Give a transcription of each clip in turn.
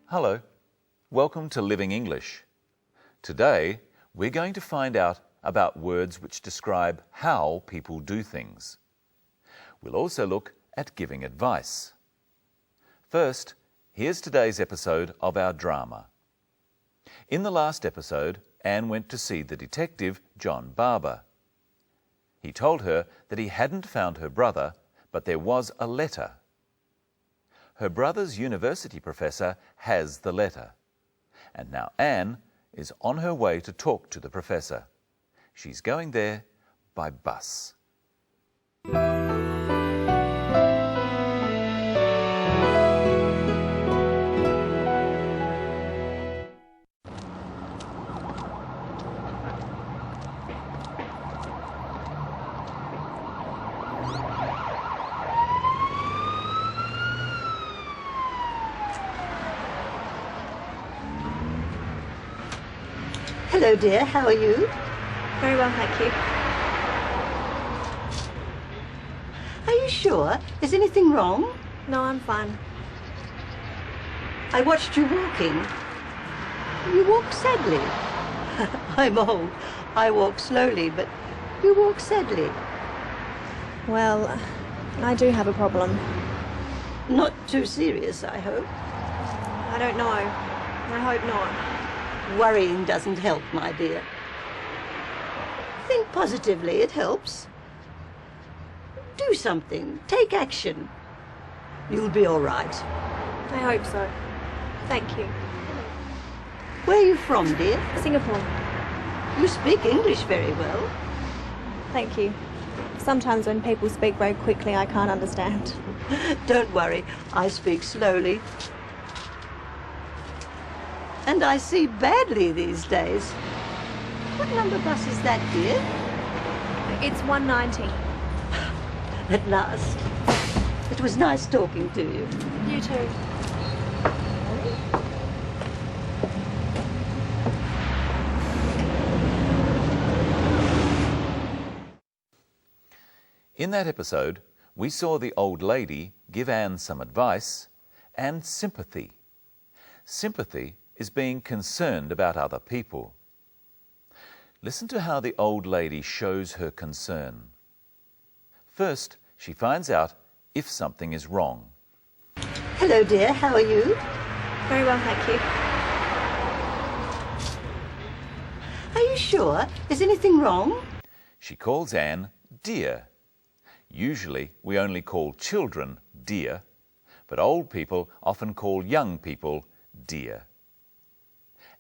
Hello, welcome to Living English. Today, we're going to find out about words which describe how people do things. We'll also look at giving advice. First, here's today's episode of our drama. In the last episode, Anne went to see the detective, John Barber. He told her that he hadn't found her brother, but there was a letter. Her brother's university professor has the letter, and now Anne is on her way to talk to the professor. She's going there by bus. Hello, dear. How are you? Very well, thank you. Are you sure? Is anything wrong? No, I'm fine. I watched you walking. You walk sadly. I'm old. I walk slowly, but you walk sadly. Well, I do have a problem. Not too serious, I hope. I don't know. I hope not. Worrying doesn't help, my dear. Think positively, it helps. Do something. Take action. You'll be all right. I hope so. Thank you. Where are you from, dear? Singapore. You speak English very well. Thank you. Sometimes when people speak very quickly, I can't understand. Don't worry, I speak slowly. And I see badly these days. What number bus is that, dear? It's 190. At last. It was nice talking to you. You too. In that episode, we saw the old lady give Anne some advice and sympathy. Sympathy is being concerned about other people. Listen to how the old lady shows her concern. First, she finds out if something is wrong. Hello, dear. How are you? Very well, thank you. Are you sure? Is anything wrong? She calls Anne dear. Usually, we only call children dear, but old people often call young people dear.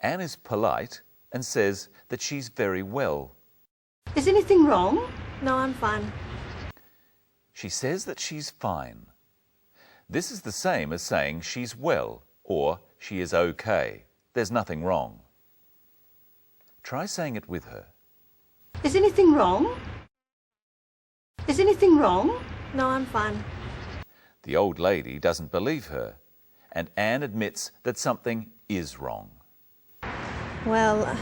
Anne is polite and says that she's very well. Is anything wrong? No, I'm fine. She says that she's fine. This is the same as saying she's well or she is okay. There's nothing wrong. Try saying it with her. Is anything wrong? Is anything wrong? No, I'm fine. The old lady doesn't believe her, and Anne admits that something is wrong. Well,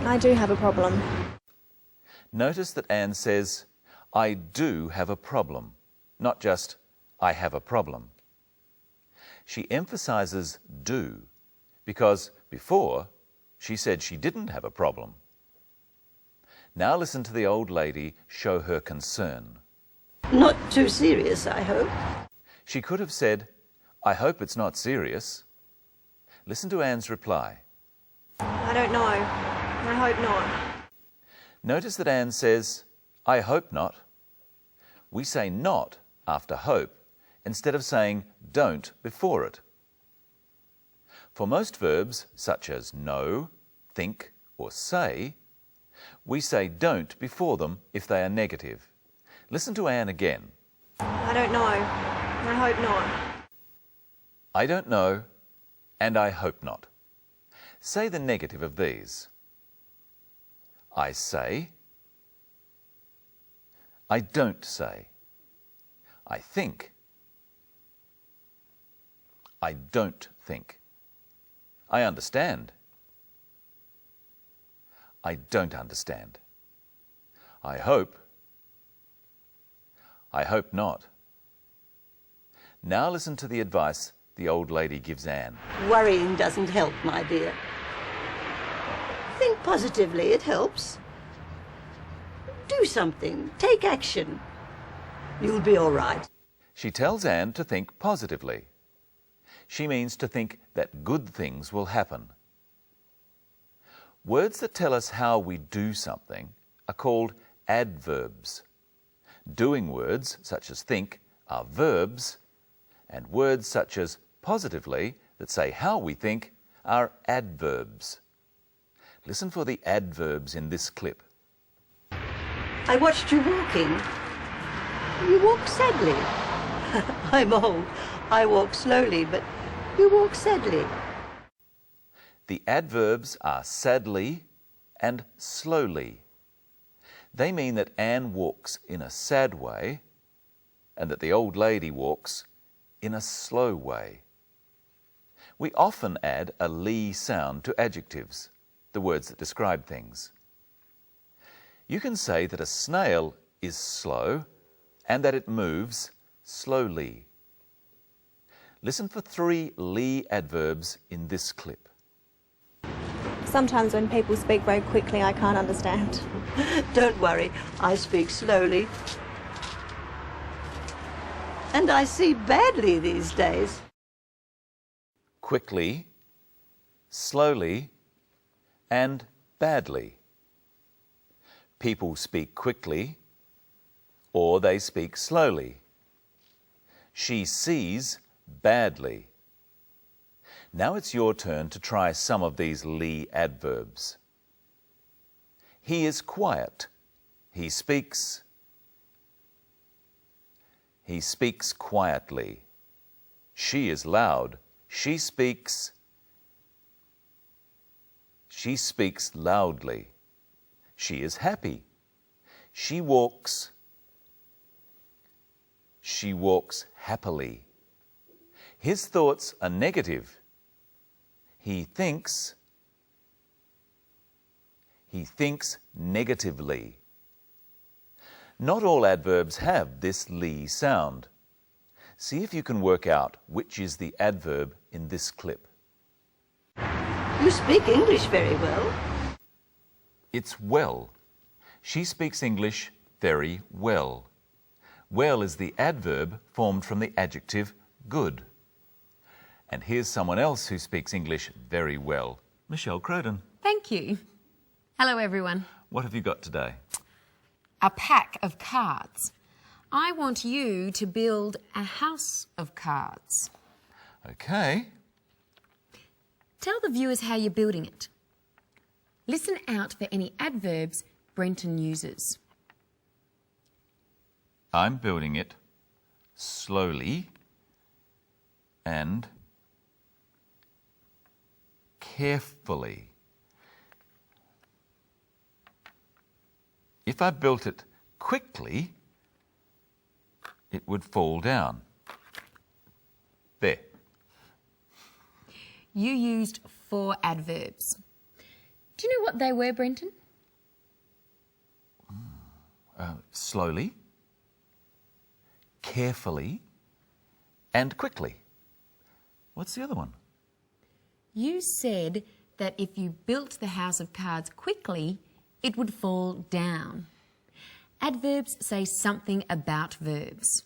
I do have a problem. Notice that Anne says, I do have a problem, not just, I have a problem. She emphasizes do, because before she said she didn't have a problem. Now listen to the old lady show her concern. Not too serious, I hope. She could have said, I hope it's not serious. Listen to Anne's reply. I don't know. I hope not. Notice that Anne says, I hope not. We say not after hope instead of saying don't before it. For most verbs, such as know, think, or say, we say don't before them if they are negative. Listen to Anne again. I don't know. I hope not. I don't know, and I hope not. Say the negative of these. I say. I don't say. I think. I don't think. I understand. I don't understand. I hope. I hope not. Now listen to the advice the old lady gives Anne. Worrying doesn't help, my dear. Think positively, it helps. Do something, take action. You'll be all right. She tells Anne to think positively. She means to think that good things will happen. Words that tell us how we do something are called adverbs. Doing words, such as think, are verbs, and words such as positively, that say how we think, are adverbs. Listen for the adverbs in this clip. I watched you walking. You walk sadly. I'm old. I walk slowly, but you walk sadly. The adverbs are sadly and slowly. They mean that Anne walks in a sad way and that the old lady walks in a slow way. We often add a ly sound to adjectives, the words that describe things. You can say that a snail is slow and that it moves slowly. Listen for 3 ly adverbs in this clip. Sometimes when people speak very quickly, I can't understand. Don't worry, I speak slowly. And I see badly these days. Quickly, slowly, and badly. People speak quickly or they speak slowly. She sees badly. Now it's your turn to try some of these ly adverbs. He is quiet. He speaks. He speaks quietly. She is loud. She speaks. She speaks loudly. She is happy. She walks. She walks happily. His thoughts are negative. He thinks. He thinks negatively. Not all adverbs have this ly sound. See if you can work out which is the adverb in this clip. You speak English very well. It's well. She speaks English very well. Well is the adverb formed from the adjective good. And here's someone else who speaks English very well. Michelle Crowden. Thank you. Hello, everyone. What have you got today? A pack of cards. I want you to build a house of cards. Okay. Tell the viewers how you're building it. Listen out for any adverbs Brenton uses. I'm building it slowly and carefully. If I built it quickly, it would fall down. There. You used 4 adverbs. Do you know what they were, Brenton? Slowly, carefully, and quickly. What's the other one? You said that if you built the house of cards quickly, it would fall down. Adverbs say something about verbs.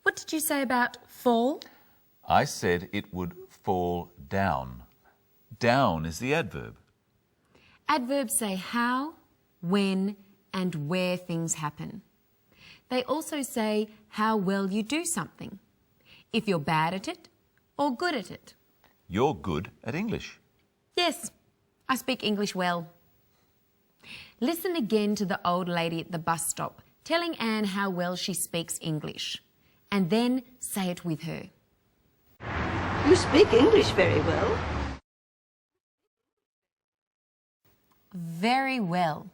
What did you say about fall? I said it would fall down. Down is the adverb. Adverbs say how, when, and where things happen. They also say how well you do something, if you're bad at it or good at it. You're good at English. Yes, I speak English well. Listen again to the old lady at the bus stop telling Anne how well she speaks English, and then say it with her. You speak English very well. Very well.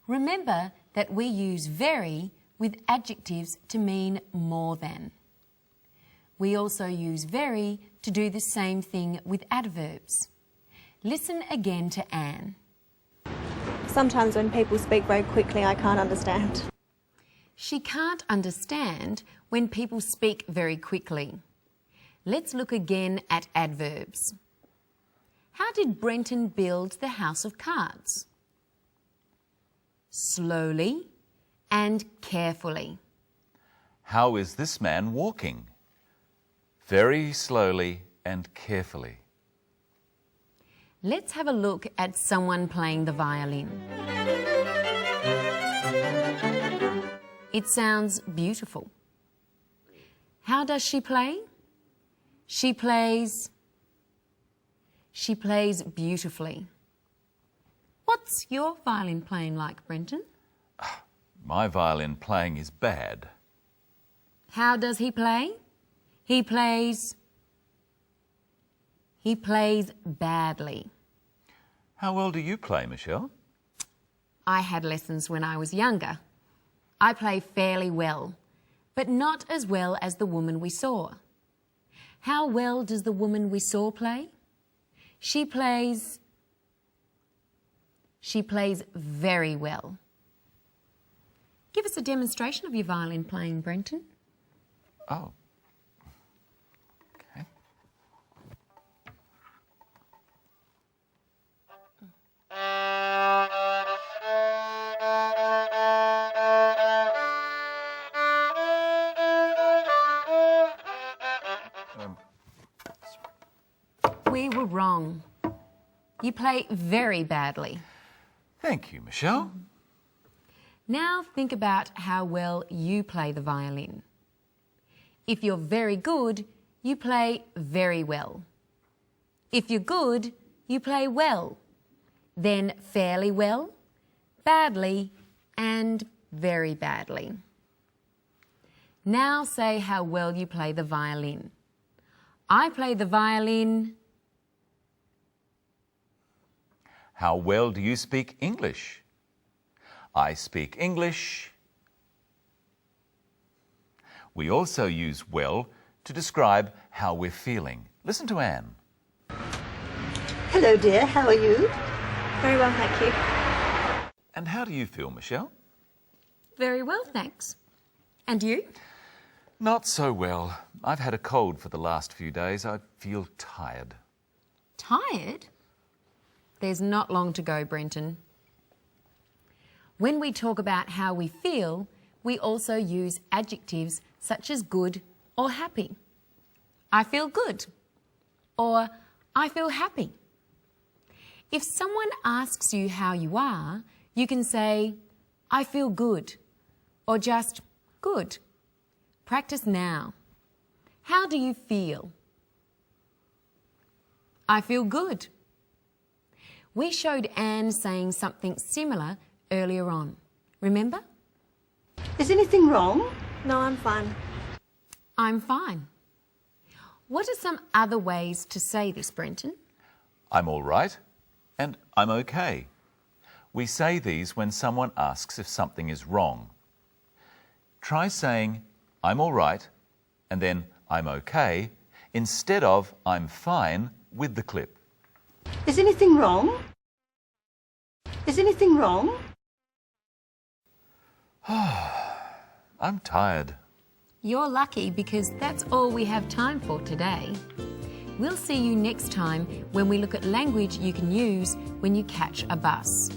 Remember that we use very with adjectives to mean more than. We also use very to do the same thing with adverbs. Listen again to Anne. Sometimes when people speak very quickly, I can't understand. She can't understand when people speak very quickly. Let's look again at adverbs. How did Brenton build the house of cards? Slowly and carefully. How is this man walking? Very slowly and carefully. Let's have a look at someone playing the violin. It sounds beautiful. How does she play? She plays beautifully. What's your violin playing like, Brenton? My violin playing is bad. How does he play? He plays badly. How well do you play, Michelle? I had lessons when I was younger. I play fairly well, but not as well as the woman we saw. How well does the woman we saw play? She plays very well. Give us a demonstration of your violin playing, Brenton. Oh. Okay. We were wrong. You play very badly. Thank you, Michelle. Now think about how well you play the violin. If you're very good, you play very well. If you're good, you play well. Then fairly well, badly, and very badly. Now say how well you play the violin. I play the violin. How well do you speak English? I speak English. We also use well to describe how we're feeling. Listen to Anne. Hello, dear. How are you? Very well, thank you. And how do you feel, Michelle? Very well, thanks. And you? Not so well. I've had a cold for the last few days. I feel tired. Tired? There's not long to go, Brenton. When we talk about how we feel, we also use adjectives such as good or happy. I feel good, or I feel happy. If someone asks you how you are, you can say, I feel good, or just good. Practice now. How do you feel? I feel good. We showed Anne saying something similar earlier on. Remember? Is anything wrong? No, I'm fine. I'm fine. What are some other ways to say this, Brenton? I'm all right and I'm okay. We say these when someone asks if something is wrong. Try saying I'm all right and then I'm okay instead of I'm fine with the clip. Is anything wrong? Is anything wrong? I'm tired. You're lucky because that's all we have time for today. We'll see you next time when we look at language you can use when you catch a bus.